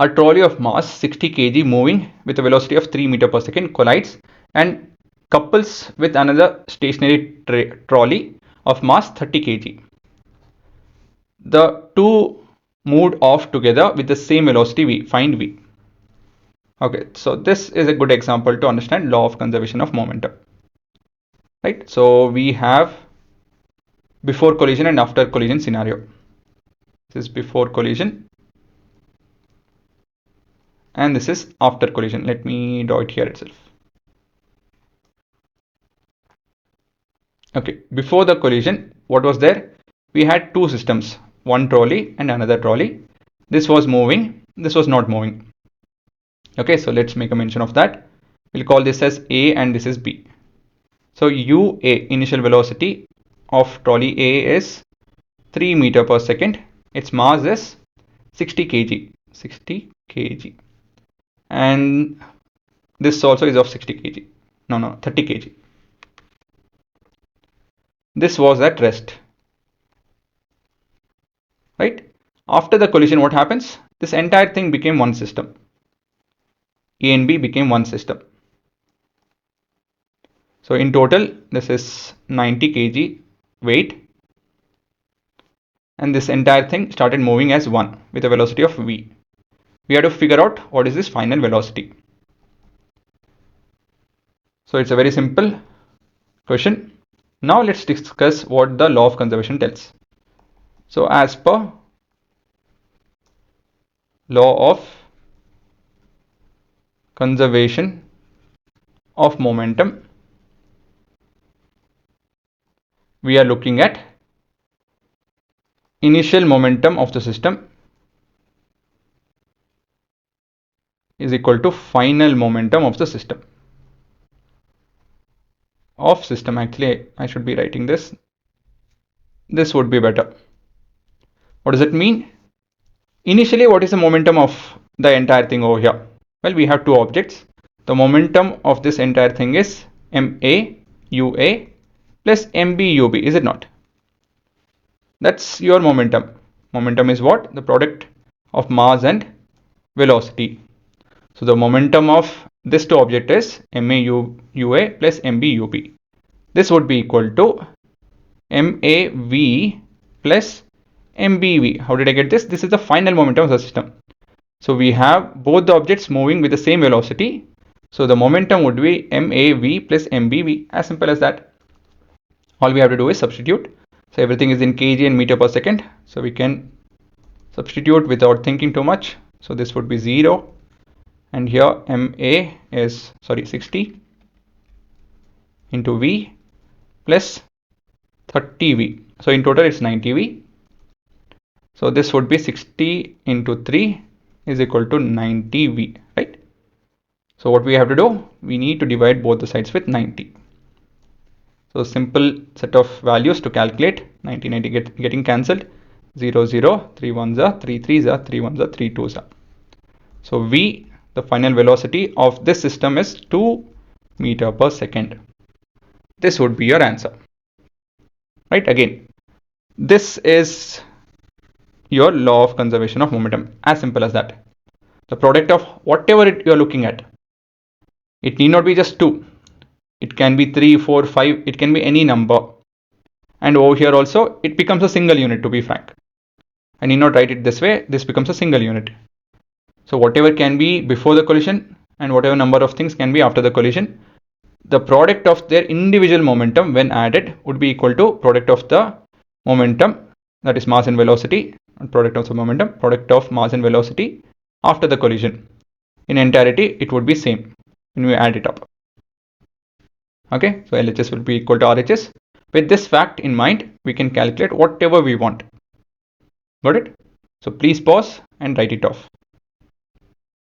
A trolley of mass 60 kg moving with a velocity of 3 meter per second collides and couples with another stationary trolley of mass 30 kg. The two moved off together with the same velocity v. Find v. Okay, so this is a good example to understand law of conservation of momentum. Right, so we have before collision and after collision scenario. This is before collision and this is after collision. Let me draw it here itself. Okay, before the collision, what was there? We had two systems, one trolley and another trolley. This was moving, this was not moving. Okay, so let's make a mention of that. We'll call this as A and this is B. So UA, initial velocity of trolley A is 3 meter per second. Its mass is 60 kg. 60 kg. And this also is of 60 kg. No, 30 kg. This was at rest. Right? After the collision, what happens? This entire thing became one system. A and B became one system. So in total, this is 90 kg weight. And this entire thing started moving as one with a velocity of v. We have to figure out what is this final velocity. So it's a very simple question. Now let's discuss what the law of conservation tells. So as per law of conservation of momentum, we are looking at initial momentum of the system is equal to final momentum of the system. Actually I should be writing this. This would be better. What does it mean? Initially, what is the momentum of the entire thing over here? Well, we have two objects. The momentum of this entire thing is MA UA plus MB UB, is it not? That's your momentum. Momentum is what? The product of mass and velocity. So the momentum of this two object is MA UA plus MB UB. This would be equal to MAV plus MBV. How did I get this? This is the final momentum of the system. So we have both the objects moving with the same velocity. So the momentum would be MAV plus MBV. As simple as that. All we have to do is substitute. So everything is in kg and meter per second. So we can substitute without thinking too much. So this would be 0. And here MA is 60 into V plus 30V. So in total it's 90V. So this would be 60 into 3 is equal to 90V, right? So what we have to do, we need to divide both the sides with 90. So simple set of values to calculate. 90 getting cancelled. 0 0 3 1s are 3 3s are 3 1s are 3 2s are. So V, the final velocity of this system is 2 meter per second. This would be your answer, right? Again, this is your law of conservation of momentum. As simple as that. The product of whatever you are looking at, it need not be just 2. It can be 3, 4, 5. It can be any number. And over here also, it becomes a single unit, to be frank. I need not write it this way. This becomes a single unit. So whatever can be before the collision and whatever number of things can be after the collision, the product of their individual momentum when added would be equal to product of the momentum, that is mass and velocity, and product of the momentum, product of mass and velocity after the collision. In entirety, it would be same when we add it up. Okay, so LHS will be equal to RHS. With this fact in mind, we can calculate whatever we want. Got it? So please pause and write it off.